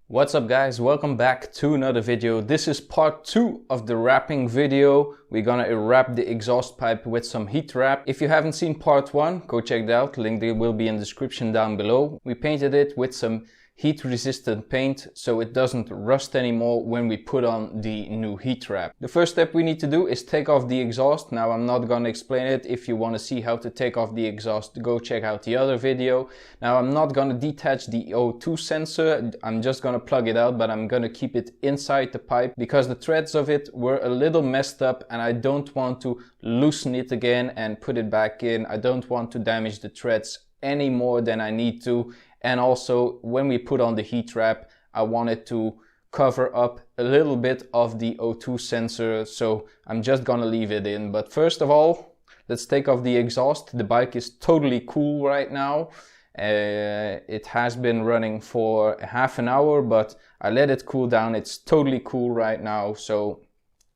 What's up guys, welcome back to another video. This is part 2 of the wrapping video. We're gonna wrap the exhaust pipe with some heat wrap. If you haven't seen part 1, go check it out, link will be in the description down below. We painted it with some heat resistant paint so it doesn't rust anymore when we put on the new heat wrap. The first step we need to do is take off the exhaust. Now I'm not gonna explain it. If you want to see how to take off the exhaust, go check out the other video. Now I'm not gonna detach the O2 sensor, I'm just gonna plug it out, but I'm gonna keep it inside the pipe because the threads of it were a little messed up and I don't want to loosen it again and put it back in. I don't want to damage the threads any more than I need to. And also when we put on the heat wrap, I wanted to cover up a little bit of the O2 sensor, so I'm just gonna leave it in. But first of all, let's take off the exhaust. The bike is totally cool right now. It has been running for half an hour, but I let it cool down. It's totally cool right now, so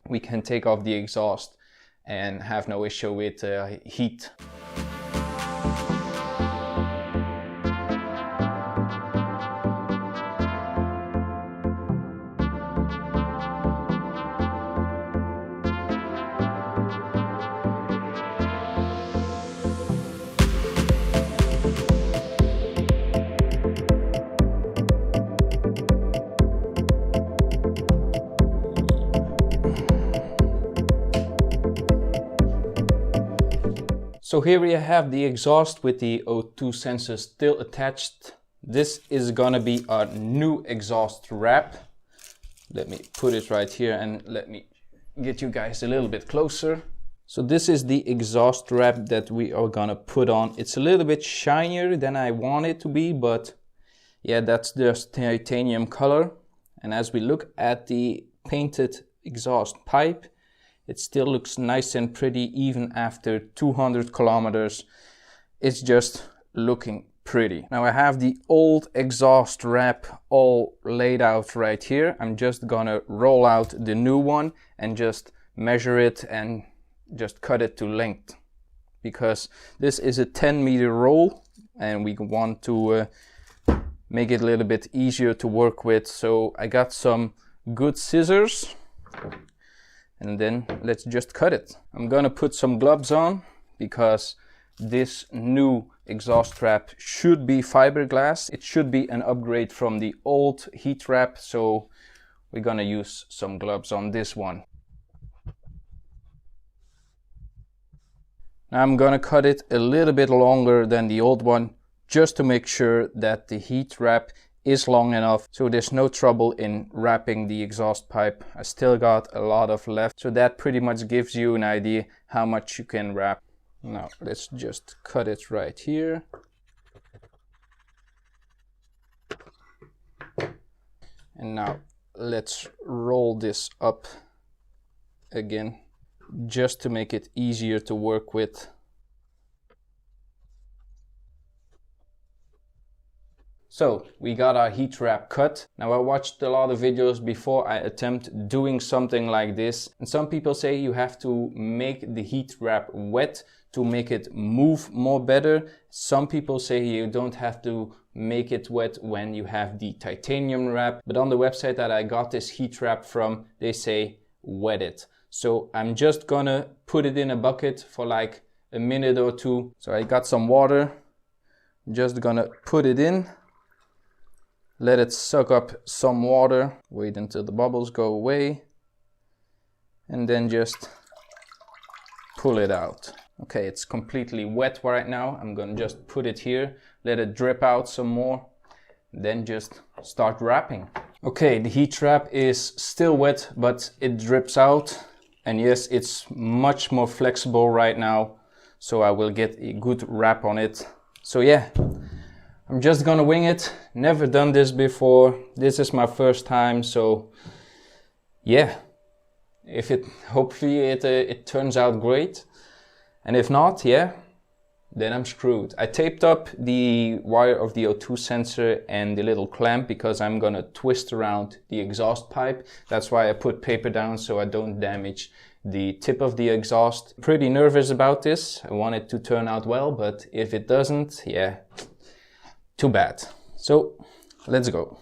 we can take off the exhaust and have no issue with heat. So here we have the exhaust with the O2 sensor still attached. This is gonna be our new exhaust wrap. Let me put it right here and let me get you guys a little bit closer. So this is the exhaust wrap that we are gonna put on. It's a little bit shinier than I want it to be, but yeah, that's just titanium color. And as we look at the painted exhaust pipe, it still looks nice and pretty even after 200 kilometers. It's just looking pretty. Now I have the old exhaust wrap all laid out right here. I'm just gonna roll out the new one and just measure it and just cut it to length. Because this is a 10-meter roll and we want to make it a little bit easier to work with. So I got some good scissors. And then let's just cut it. I'm gonna put some gloves on because this new exhaust wrap should be fiberglass. It should be an upgrade from the old heat wrap, so we're gonna use some gloves on this one. Now I'm gonna cut it a little bit longer than the old one just to make sure that the heat wrap is long enough so there's no trouble in wrapping the exhaust pipe. I still got a lot of left, so that pretty much gives you an idea how much you can wrap. Now let's just cut it right here. And now let's roll this up again just to make it easier to work with. So we got our heat wrap cut. Now I watched a lot of videos before I attempt doing something like this. And some people say you have to make the heat wrap wet to make it move more better. Some people say you don't have to make it wet when you have the titanium wrap. But on the website that I got this heat wrap from, they say wet it. So I'm just gonna put it in a bucket for like a minute or two. So I got some water. Just gonna put it in. Let it suck up some water, wait until the bubbles go away, and then just pull it out. Okay, it's completely wet right now. I'm gonna just put it here, let it drip out some more, then just start wrapping. Okay, the heat wrap is still wet, but it drips out. And yes, it's much more flexible right now, so I will get a good wrap on it. So yeah. I'm just gonna wing it. Never done this before. This is my first time, so yeah. Hopefully it turns out great. And if not, yeah, then I'm screwed. I taped up the wire of the O2 sensor and the little clamp because I'm gonna twist around the exhaust pipe. That's why I put paper down so I don't damage the tip of the exhaust. Pretty nervous about this. I want it to turn out well, but if it doesn't, yeah. Too bad. So let's go.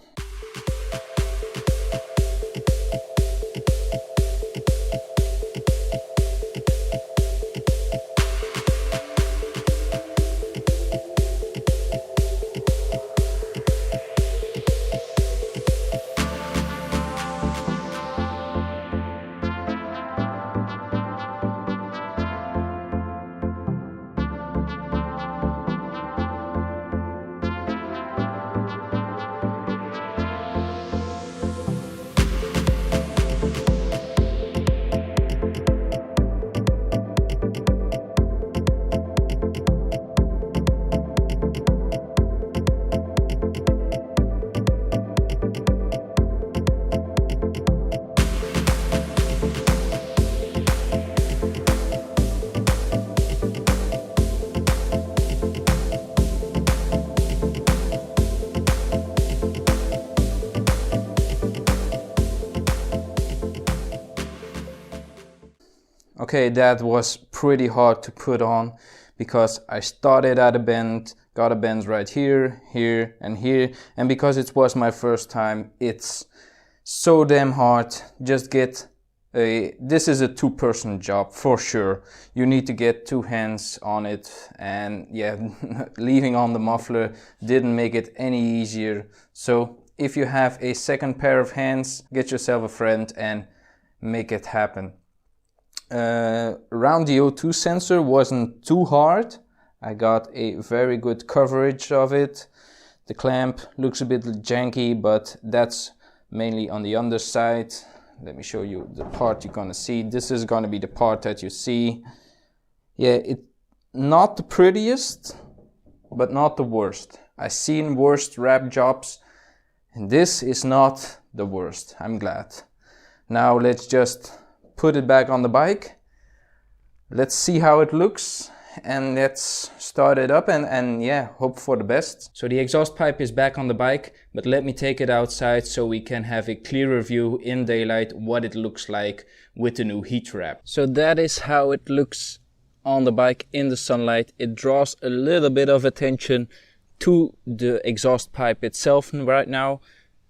Okay, that was pretty hard to put on because I started at a bend, got a bend right here, here and here, and because it was my first time, it's so damn hard. Just get this is a two-person job for sure. You need to get two hands on it, and yeah, leaving on the muffler didn't make it any easier. So if you have a second pair of hands, get yourself a friend and make it happen. Around the O2 sensor wasn't too hard. I got a very good coverage of it. The clamp looks a bit janky, but that's mainly on the underside. Let me show you the part you're gonna see. This is gonna be the part that you see. Yeah, it's not the prettiest, but not the worst. I've seen worst wrap jobs, and this is not the worst. I'm glad. Now let's just put it back on the bike. Let's see how it looks, and let's start it up and yeah, hope for the best. So the exhaust pipe is back on the bike, but let me take it outside so we can have a clearer view in daylight what it looks like with the new heat wrap. So that is how it looks on the bike in the sunlight. It draws a little bit of attention to the exhaust pipe itself right now.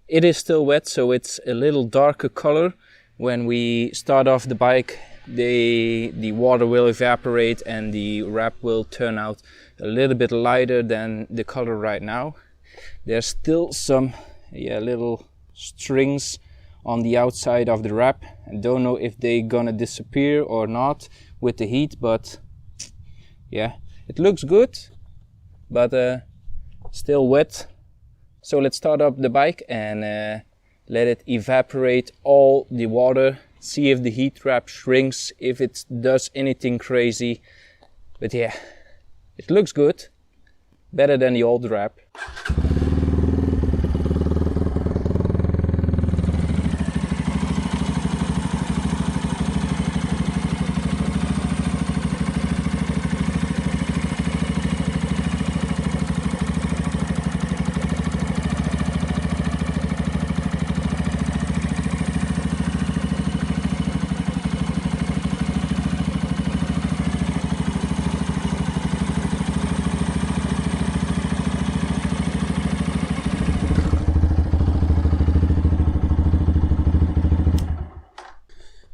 It is still wet, so it's a little darker color. When we start off the bike, the water will evaporate and the wrap will turn out a little bit lighter than the color right now. There's still some little strings on the outside of the wrap. I don't know if they're gonna disappear or not with the heat, but yeah, it looks good, but still wet. So let's start up the bike and let it evaporate all the water. See if the heat wrap shrinks, if it does anything crazy. But yeah, it looks good. Better than the old wrap.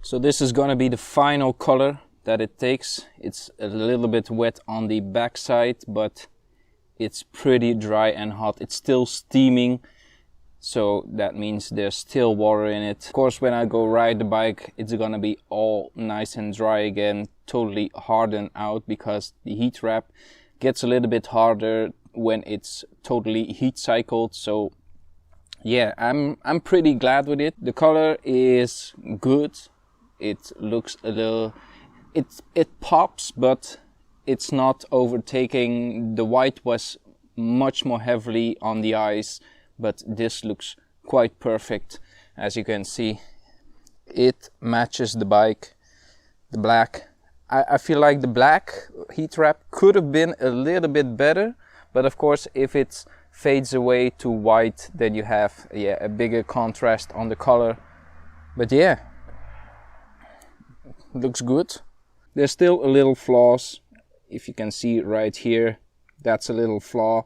So this is gonna be the final color that it takes. It's a little bit wet on the back side, but it's pretty dry and hot. It's still steaming, so that means there's still water in it. Of course, when I go ride the bike, it's gonna be all nice and dry again, totally hardened out, because the heat wrap gets a little bit harder when it's totally heat cycled. So yeah, I'm pretty glad with it. The color is good. It looks a little, it pops, but it's not overtaking. The white was much more heavily on the eyes, but this looks quite perfect. As you can see, it matches the bike. The black, I feel like the black heat wrap could have been a little bit better, but of course if it fades away to white, then you have a bigger contrast on the color. But yeah, looks good. There's still a little flaws. If you can see right here, that's a little flaw,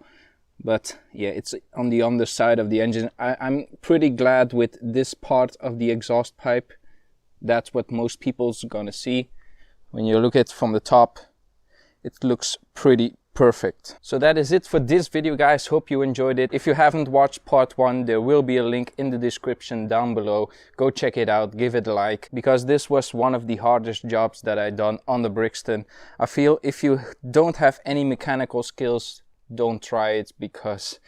but yeah, it's on the underside of the engine. I'm pretty glad with this part of the exhaust pipe. That's what most people's gonna see. When you look at it from the top, it looks pretty perfect. So that is it for this video, guys. Hope you enjoyed it. If you haven't watched part 1, there will be a link in the description down below. Go check it out, give it a like, because this was one of the hardest jobs that I done on the Brixton. I feel if you don't have any mechanical skills, don't try it, because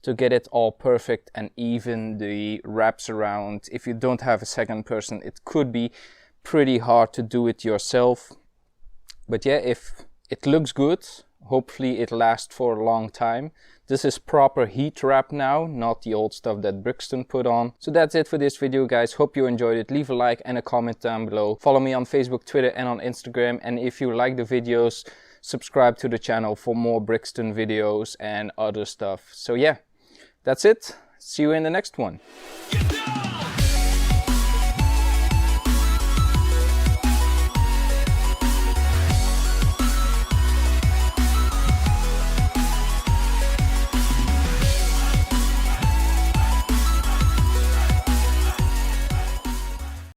to get it all perfect and even the wraps around, if you don't have a second person, it could be pretty hard to do it yourself. But yeah, if it looks good, hopefully it lasts for a long time. This is proper heat wrap now, not the old stuff that Brixton put on. So that's it for this video, guys. Hope you enjoyed it. Leave a like and a comment down below. Follow me on Facebook, Twitter and on Instagram. And if you like the videos, subscribe to the channel for more Brixton videos and other stuff. So yeah, that's it. See you in the next one.